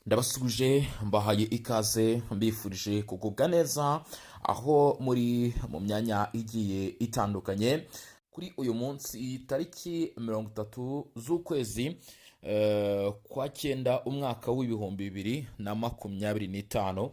Ndabasuje mbahaye ikaze mbifurije kugubwa neza aho muri mu myanya igiye itandukanye kuri uyu munsi tariki 30 z'ukwezi kwa cyenda umwaka w'ibihumbi 2025.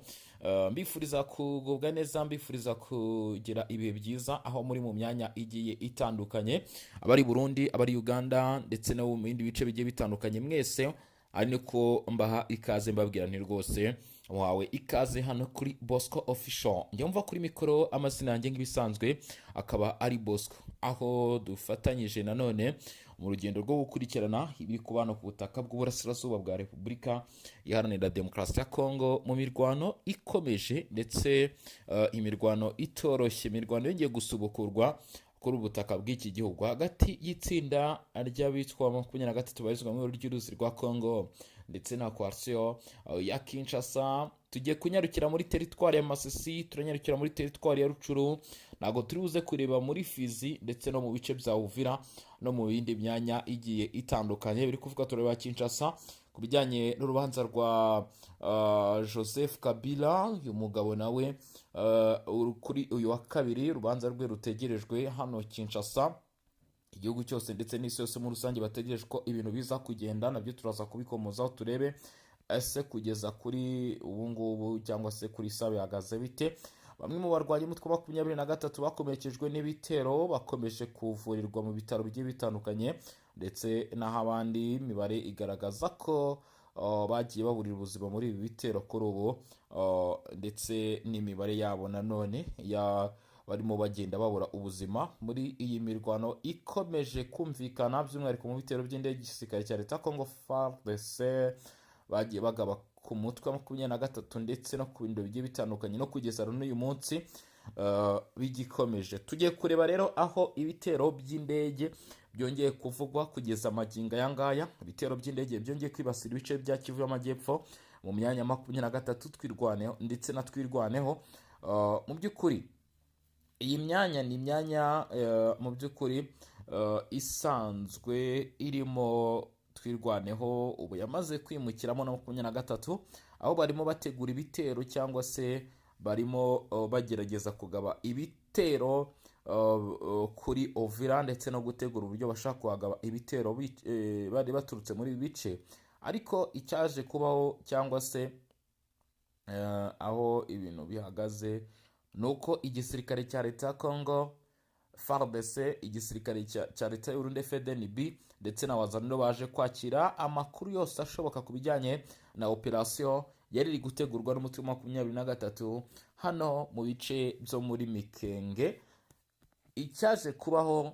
Mbifuriza kugubwa neza, mbifuriza kugira ibihe byiza aho muri mu myanya igiye itandukanye, abari Burundi, abari Uganda ndetse no mu bindi bice bigiye bitandukanye. Mwese ari niko mbaha ikaze mbabwira nti rwose wawe ikaze hano kuri Bosco Official. Njya mva kuri mikoro, amazina yanjye nk'ibisanzwe akaba ari Bosco, aho dufatanyije nanone mu rugendo rwo gukurikirana ibiri kubana ku butaka bw'uburasirazuba bwa Repubulika Iharanira Demokarasi ya Kongo mu mirwano ikomeje ndetse imirwano itoroshye, imirwano yongeye gusubukurwa kuri ubutaka bw'iki gihugu hagati y'itsinda ry'abitwa 23 barizwa mu ry'uruzi rwa Kongo ndetse na coalition ya Kinshasa. Tugiye kunyarukira muri teritwari ya Masisi, turanyarukira muri teritwari ya Rucuru, nago turi buze kureba muri Fizi ndetse no mu bice bya Uvira no mu bindi myanya igiye itandukanye. Biri kuvuga tureba Kinshasa ku bijyanye n'urubanza rwa Joseph Kabila, uyu mugabo nawe kuri uyu wa kabiri urubanza rwe rutegerejwe hano Kinshasa. Igihugu cyose ndetse n'isi yose muri rusange bategereje ko ibintu biza kugenda, nabyo turaza kubikomozaho turebe ese kugeza kuri ubu ngubu cyangwa se kuri sabe hagaze bite. Bamwe mu barwanyi umutwe wa 23 bakomerekejwe n'ibitero bakomeje kuvurirwa mu bitaro bigiye bitandukanye, ndetse naho abandi imibare igaragaza ko bagiye baburira ubuzima muri ibi bitero kuri ubu, ndetse n'imibare yabo nanone barimo bagenda babura ubuzima muri iyi mirwano ikomeje kumvikana, by'umwihariko mu bitero by'indege y'igisirikare cya leta Congo FARDC bagiye bagaba ku mutwe wa 23 ndetse no ku bindi bigiye bitandukanye, no kugeza n'uyu munsi bigikomeje. Tugiye kureba rero aho ibitero by'indege byongeye kuvugwa kugeza amaginga yangaya. Ibitero by'indege byongeye kwibasira ibice bya Kivu y'Amajyepfo mu myanya 23 twirwaneho ndetse na twirwaneho. Mu by'ukuri iyi myanya ni imyanya mu by'ukuri isanzwe irimo twirwaneho, ubu yamaze kwimukiramo na 23, aho barimo bategura ibitero cyangwa se barimo bagerageza kugaba ibitero kuri Uvira ndetse no gutegura uburyo bashaka kuhagaba ibitero bari baturutse muri ibi bice. Ariko icyaje kubaho cyangwa se aho ibintu bihagaze nuko igisirikare cya leta ya Congo FARDC, igisirikare cya leta y'Urundi FDNB ndetse na wazalendo baje kwakira amakuru yose ashoboka ku bijyanye na operation yari iri gutegurwa n'umutwe wa 23 hano mu bice byo muri Mikenge. Icyaje kubaho,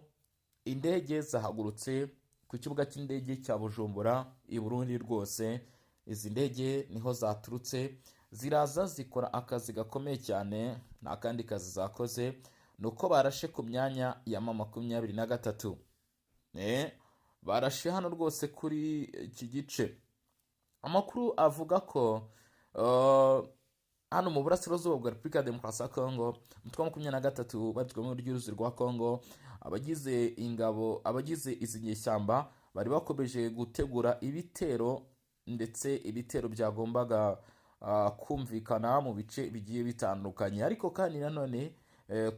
indege zahagurutse ku kibuga cy'indege cya Bujumbura i Burundi. Rwose izi ndege niho zaturutse, ziraza zikora akazi gakomeye cyane, nta kandi kazi zakoze, nuko barashe ku myanya ya 23. Barashe hano rwose kuri iki gice. Amakuru avuga ko hano mu burasirazuba bwa Repubulika ya Demokarasi ya Kongo umutwe wa 23 barizwa mu ry'uruzi rwa Kongo, abagize ingabo, abagize izi nyeshyamba bari bakomeje gutegura ibitero, ndetse ibitero byagombaga kumvikana mu bice bigiye bitandukanye. Ariko kandi nanone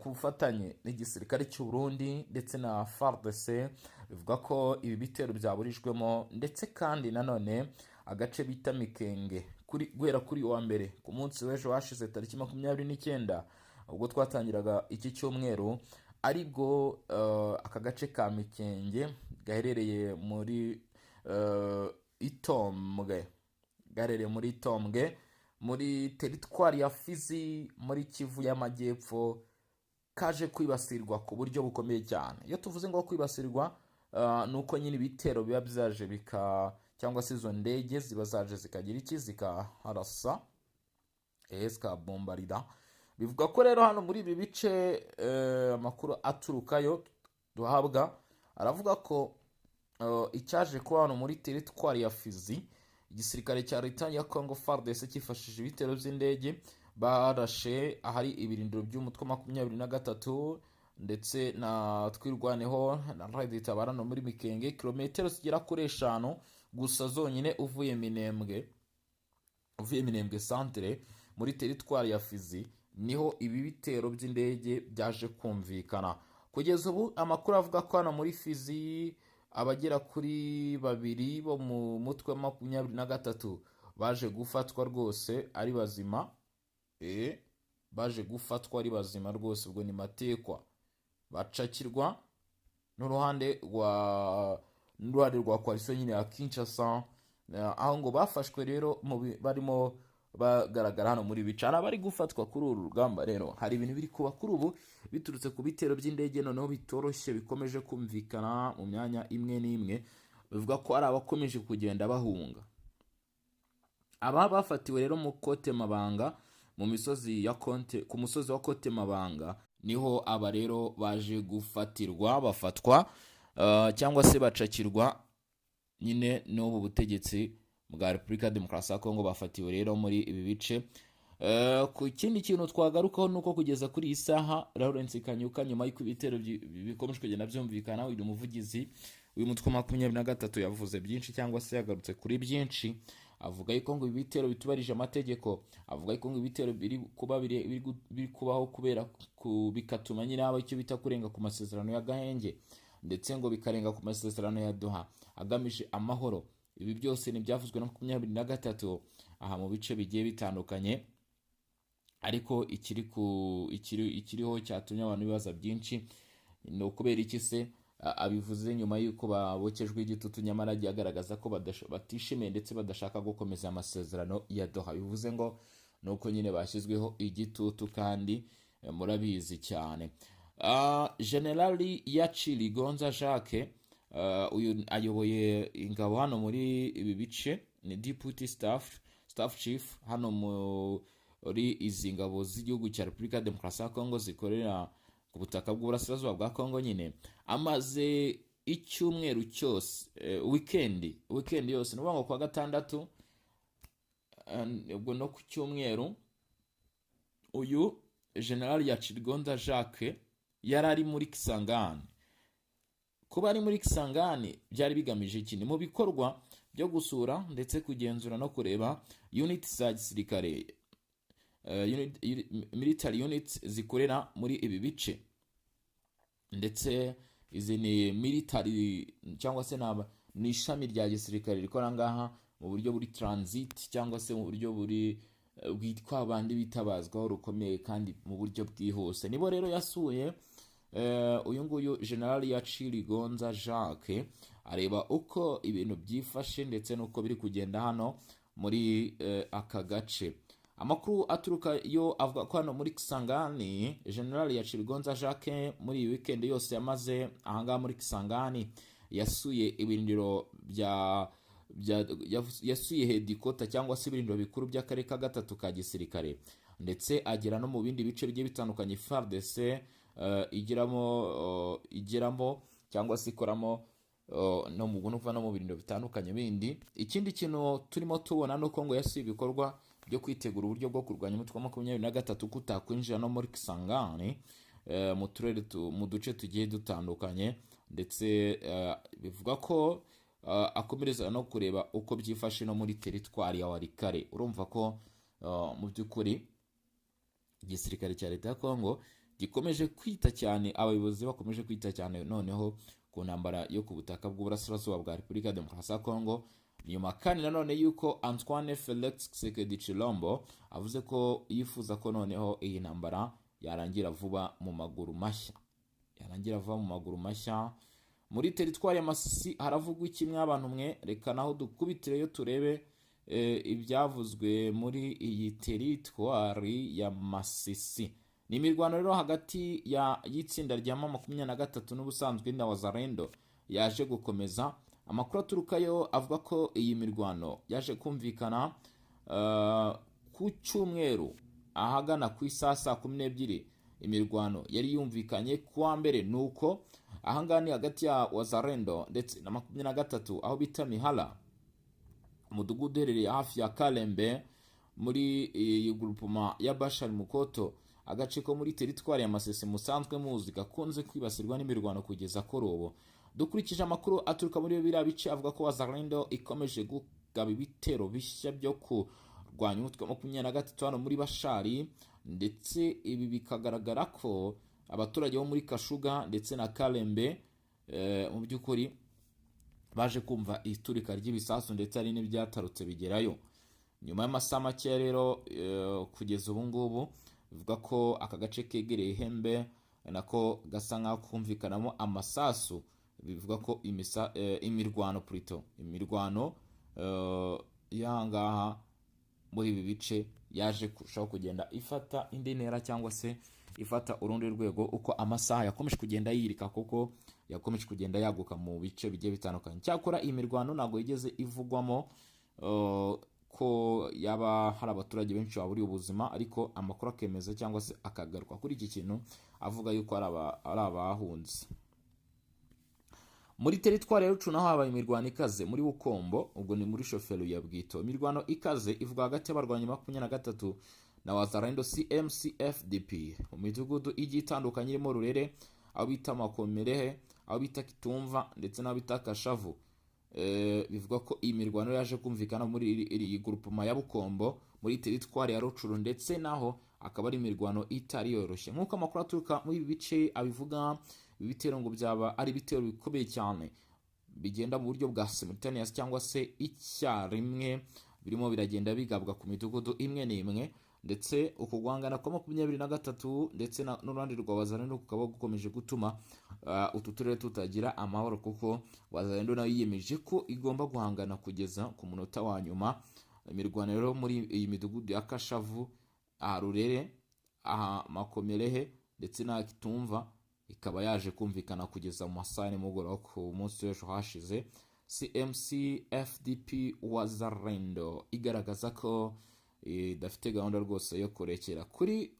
ku bufatanye n'igisirikare cy'u Burundi ndetse na FARDC bivuga ko ibi bitero byaburijwemo, ndetse kandi nanone agace bita Mikenge guhera kuri wa mbere ku munsi w'ejo hashize tariki 29 ubwo twatangiraga iki cyumweru, aribwo aka gace ka Mikenge gaherereye muri Itombwe, muri teritwari ya Fizi muri Kivu y'Amajyepfo, kaje kwibasirwa ku buryo bukomeye cyane. Iyo tuvuze ngo kwibasirwa nuko nyine ibitero biba byaje cyangwa se izo ndege ziba zaje zikagira iki, zikaharasa bombarida. Bivuga ko rero hano muri ibi bice amakuru aturukayo duhabwa aravuga ko icyaje kuba hano muri teritwari ya Fizi, igisirikare cya leta ya Congo FARDC cyifashishije ibitero by'indege barashe ahari ibirindiro by'umutwe wa 23 ndetse na twirwaneho na Radio Tabarano muri Mikenge, kilometero zigera kuri 5 gusa zonyine uvuye Minembwe. uvuye Minembwe centre muri teritwari ya Fizi, niho ibi bitero by'indege byaje kumvikana. Kugeza ubu amakuru avuga ko hano muri Fizi abagera kuri babiri bo mu mutwe wa 23 baje gufatwa rwose ari bazima. Baje gufatwa ari bazima rwose, ubwo ni matekwa bacakirwa n'uruhande rwa coalition nyine ya Kinshasa, aho ngo bafashwe rero barimo bagaragara hano muri bicana bari gufatwa kuri uru rugamba. Rero hari ibintu biri kuba kuri ubu biturutse ku bitero by'indege noneho bitoroshye bikomeje kumvikana mu myanya imwe n'imwe, bivuga ko ari abakomeje kugenda bahunga. Aba bafatiwe rero mu Kote Mabanga, mu misozi ya ku musozi wa Kote Mabanga, niho aba rero baje gufatirwa, bafatwa cyangwa se bacakirwa nyine n'ubu butegetsi bwa Repubulika Demokarasi ya Kongo. Bafatiwe rero muri ibi bice. Ku kindi kintu twagarukaho nuko kugeza kuri iyi saha Lawrence Kanyuka, nyuma y'uko ibitero bikomeje kugenda byumvikana, uyu muvugizi uyu mutwe 23 yavuze byinshi cyangwa se yagarutse kuri byinshi. Avuga yuko ngo ibitero bitubarije amategeko, avuga yuko ngo ibitero biri kubaho kubera bikatuma nyine aba icyo bita kurenga ku masezerano ya Gahenge, ndetse ngo bikarenga ku masezerano ya Doha agamije amahoro. Ibi byose ni byavuzwe na 23 aha mu bice bigiye bitandukanye, ariko ikiriho cyatumye abantu bibaza byinshi ni ukubera iki se abivuze nyuma y'uko babokejwe igitutu, nyamara agiye agaragaza ko batishimiye ndetse badashaka gukomeza amasezerano ya Doha. Bivuze ngo nuko nyine bashyizweho igitutu, kandi murabizi cyane. Generali Yachiri Gonza Jacques, uyu ayoboye ingabo hano muri ibi bice, ni deputy staff chief hano muri izi ngabo z'igihugu cya Repubulika Demokarasi ya Kongo zikorera ku butaka bw'uburasirazuba bwa Kongo. Nyine amaze icyumweru cyose, weekend yose, nuvuga ngo kwa gatandatu ubwo no ku cyumweru, uyu General Yachirgonda Jacques yari ari muri Kisangani. Kuba ari muri Kisangani byari bigamije iki? Ni mu bikorwa byo gusura ndetse kugenzura no kureba units za gisirikare, military units zikorera muri ibi bice, ndetse izi ni military cyangwa se ni ishami rya gisirikare rikora ngaha mu buryo buri transit, cyangwa se mu buryo buri bwitwa bandi bitabazwaho rukomeye kandi mu buryo bwihuse. Nibo rero yasuye uyu nguyu General Yachiri Gonza Jacques, areba uko ibintu byifashe ndetse nuko biri kugenda hano muri aka gace. Amakuru aturuka yo avuga ko hano muri Kisangani, General Yachiri Gonza Jacques muri iyi weekend yose yamaze ahangaha muri Kisangani, yasuye ibirindiro yasuye hedikota cyangwa se ibirindiro bikuru by'akarere ka gatatu ka gisirikare, ndetse agera no mu bindi bice bigiye bitandukanye FARDC igiramo cyangwa se ikoramo no mu gunuva no mu birindiro bitandukanye bindi. Ikindi kintu turimo tubona nuko ngo yasuye ibikorwa byo kwitegura uburyo bwo kurwanya umutwe wa 23 kutakwinjira no muri Kisangani mu turere mu duce tugiye dutandukanye, ndetse bivuga ko akomereza no kureba uko byifashe no muri teritwari ya Walikare. Urumva ko mu by'ukuri igisirikare cya leta ya Kongo gikomeje kwita cyane, abayobozi bakomeje kwita cyane noneho ku ntambara yo ku butaka bw'uburasirazuba bwa Repubulika Demokarasi ya Kongo, nyuma kandi nanone yuko Antoine Felix Tshisekedi Tshilombo avuze ko yifuza ko noneho iyi ntambara yarangira vuba mu maguru mashya. Muri teritwari ya Masisi haravugwa ikimwe abantu mwe, reka naho dukubitireyo turebe ibyavuzwe muri iyi teritwari ya Masisi. Ni imirwano rero hagati y'itsinda rya 23 n'ubusanzwe na Wazalendo yaje gukomeza. Amakuru aturukayo avuga ko iyi mirwano yaje kumvikana ku cyumweru ahagana ku saa 12. Imirwano yari yumvikanye kuwa mbere, nuko ahangani hagati ya Wazalendo ndetse na 23 aho bita Mihala, umudugudu uherereye hafi ya Kalembe muri iyi groupement ya Bashari Mukoto, agace ko muri teritwari ya Masisi musanzwe muzi gakunze kwibasirwa n'imirwano kugeza kuri ubu. Dukurikije amakuru aturuka muri biriya bice avuga ko Wazalendo ikomeje gugaba ibitero bishya byo kurwanya umutwe wa 23 hano muri Bashari, ndetse ibi bikagaragara ko abaturage bo muri Kashuga ndetse na Kalembe mu by'ukuri baje kumva iturika ry'ibisasu ndetse hari n'ibyatarutse bigerayo. Nyuma y'amasaha make rero kugeza ubu ngubu bivuga ko aka gace kegereye Ihembe nako gasa nkaho kumvikanamo amasasu, bivuga ko imirwano yangaha muri ibi bice yaje kurushaho kugenda ifata indi ntera cyangwa se ifata urundi rwego uko amasaha yakomeje kugenda yirika, kuko yakomeje kugenda yaguka mu bice bigiye bitandukanye. Cyakora iyi mirwano ntabwo yigeze ivugwamo ko yaba hari abaturage benshi baburiye ubuzima, ariko amakuru akemeza cyangwa se akagaruka kuri iki kintu avuga yuko ari abahunze. Muri teritwari ya Rucu naho habaye imirwano ikaze muri Bukombo, ubwo ni muri shofero ya Bwito. Imirwano ikaze ivuga hagati y'abarwanyi 23 na Wazalendo CMCFDP mu midugudu igiye itandukanye irimo Rurere, aho bita Makomerehe, aho bita Kitumva ndetse n'aho bita Kashavu. Bivuga ko iyi mirwano yaje kumvikana muri iri groupement ya Bukombo muri teritwari ya Rucuru, ndetse naho akaba ari imirwano itari yoroshye. Nk'uko amakuru aturuka muri ibi bice abivuga, ibi bitero ngo byaba ari ibitero bikomeye cyane bigenda mu buryo bwa simultaneous cyangwa se icyarimwe, birimo biragenda bigabwa ku midugudu imwe n'imwe, ndetse uko guhangana kwa 23 ndetse n'uruhande rwa Wazalendo kukaba gukomeje gutuma utu turere tutagira amahoro, kuko Wazalendo nayo yiyemeje ko igomba guhangana kugeza ku munota wa nyuma. Imirwano rero muri iyi midugudu ya Kashavu, Rurere, Makomerehe ndetse na Kitumva ikaba yaje kumvikana kugeza mu masaha y'umugoroba ku munsi w'ejo hashize. CMCFDP Wazalendo igaragaza ko idafite gahunda rwose yo kurekera kuri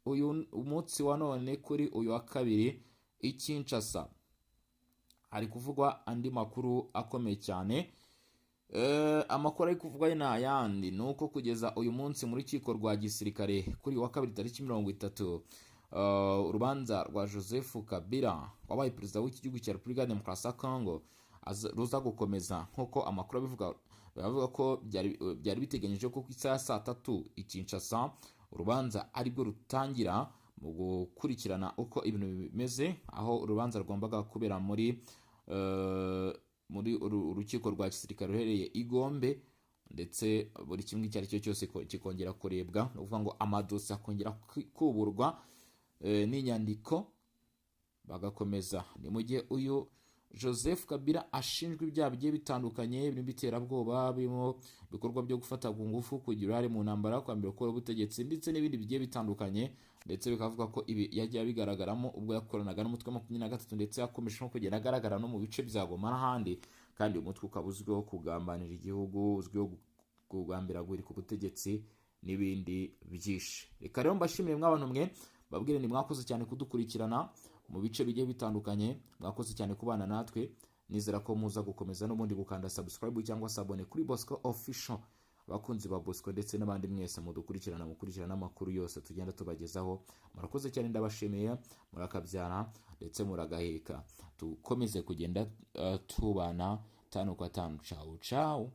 uyu munsi wa none. Kuri uyu wa kabiri i Kinshasa hari kuvugwa andi makuru akomeye cyane. Amakuru ari kuvugwa n'ayandi nuko kugeza uyu munsi muri rukiko rwa gisirikare kuri wa kabiri tariki 30 urubanza rwa Joseph Kabila wabaye perezida w'iki gihugu cya Repubulika ya Demokarasi ya Congo ruza gukomeza. Nk'uko amakuru bavuga ko byari biteganyije ko ku isaha ya 3 i Kinshasa urubanza aribwo rutangira mu gukurikirana uko ibintu bimeze, aho urubanza rwombaga kubera muri urukiko rwa gisirikare ruhereye i Gombe, ndetse buri kimwe icyo ari cyo cyose kikongera kurebwa, ni ukuvuga ngo amadosiye akongera kuburwa n'inyandiko bagakomeza. Ni mu gihe uyu Joseph Kabila ashinjwa ibyaha bigiye bitandukanye birimo iterabwoba, birimo ibikorwa byo gufata ku ngufu, kugira uruhare mu ntambara yo kwambura gukora ubutegetsi ndetse n'ibindi bigiye bitandukanye, ndetse bikavuga ko ibi yagiye bigaragaramo ubwo yakoranaga n'umutwe wa 23 ndetse yakomeje no kugenda agaragara no mu bice bya Goma n'ahandi, kandi uyu mutwe ukaba uzwiho kugambanira igihugu, uzwiho kugambira ku butegetsi n'ibindi byinshi. Reka rero mbashimire mw'abantu mwe, babwire ni mwakoze cyane kudukurikirana mu bice bigiye bitandukanye, mwakoze cyane kubana natwe. Nizera ko muza gukomeza n'ubundi gukanda subscribe cyangwa sabone kuri Bosco Official, abakunzi ba Bosco ndetse n'abandi mwese mukurikirana amakuru yose tugenda tubagezaho. Murakoze cyane, ndabashimiye, murakabyara ndetse muragaheka. Tukomeze kugenda tubana 5 kwa 5. Ciao ciao.